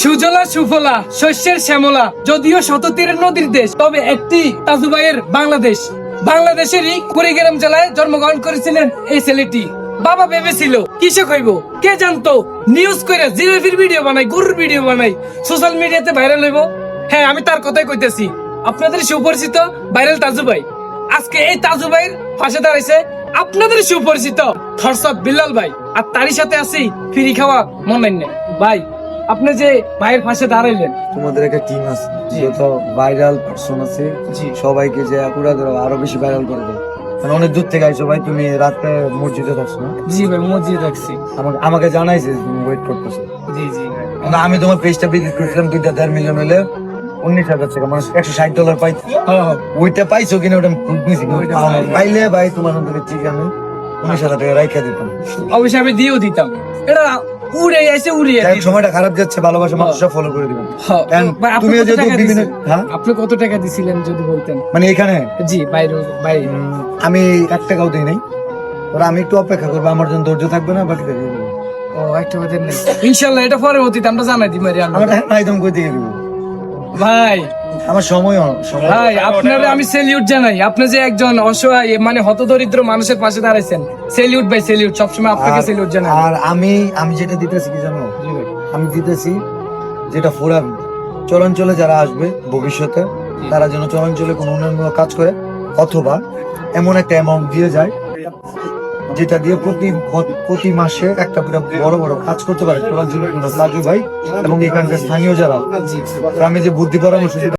সুজলা সুফলা শস্যের শ্যামলা, যদিও শততীরের নদীর দেশ, তবে একটি তাজু ভাইয়ের বাংলাদেশ। বাংলাদেশেরই কুড়িগ্রাম জেলায় জন্মগ্রহণ করেছিলেন এই ছেলেটি। বাবা ভেবেছিল কৃষক হইব, কে জানতো নিউজ করে জিরাফির ভিডিও বানাই, গরুর ভিডিও বানাই, সোশ্যাল মিডিয়াতে ভাইরাল হইব। হ্যাঁ, আমি তার কথাই কইতেছি, আপনাদের সুপরিচিত ভাইরাল তাজু ভাই। আজকে এই তাজু ভাইয়ের পাশে দাঁড়াইছে আপনাদের সুপরিচিত খরসাদ বিল্লাল ভাই, আর তারই সাথে আছি ফ্রি খাওয়া মনে ভাই। আপনি যে ভাইয়ের পাশে দাঁড়াইলেন, তোমাদের একটা টিম আছে, যত ভাইরাল পারসন আছে সবাইকে যে পুরা ধরো আরো বেশি ভাইরাল করে দেবে। মানে অনেক দূর থেকে আইছো ভাই, তুমি রাতে মসজিদে থাকছো না? জি ভাই, মসজিদ রাখছি। আমাকে জানাইছে তুমি ওয়েট করতেছো। জি জি ভাই। না, আমি তোমার পেজটা বিক্রি করেছিলাম 2.5 মিলিয়ন হইলে 19,000 টাকা, মানে $160 পাইছো। ওইটা পাইছো কিনা ওটা পাইলে ভাই তোমার থেকে ঠিক আমি 19,000 টাকা রাইখা দিতাম। অবশ্যই আমি দিয়েও দিতাম। এটা উড়ে এসে উড়িয়ে যাই হোক, সময়টা খারাপ যাচ্ছে, ভালোবাসা মানুষরা ফলো করে দিবেন। তুমি যেহেতু বিভিন্ন আপনি কত টাকা দিছিলেন যদি বলতেন? মানে এখানে জি বাইরে ভাই, আমি 1 টাকাও দিই নাই। ওরা আমি একটু অপেক্ষা করবো, আমার জন্য ধৈর্য থাকবে না, বাকি দিয়ে দেবো। ও একটা কথা নেই, ইনশাআল্লাহ এটা পরবর্তীতে আমরা জানাই দিই মারি। আমার একদম কই থেকে দিব ভাই, আমার সময় ভাই আপনারে আমি সেলিউট জানাই। আপনি যে একজন অসহায় মানে হতদরিদ্র মানুষের পাশে দাঁড়াইছেন, সেলিউট ভাই, সেলিউট। সবসময় আপনাকে সেলিউট জানাই। আর আমি যেটা দিতেছি কি জানো, আমি দিতেছি যেটা পুরা চলাঞ্চলে যারা আসবে ভবিষ্যতে, তারা যেন চলাঞ্চলে কোনো উন্নয়নমূলক কাজ করে, অথবা এমন একটা অ্যামাউন্ট দিয়ে যায় যেটা দিয়ে প্রতি মাসে একটা বড় বড় কাজ করতে পারে চলাঞ্চলের জন্য সাজু ভাই এবং এখানকার স্থানীয় যারা। আমি যে বুদ্ধি পরামর্শ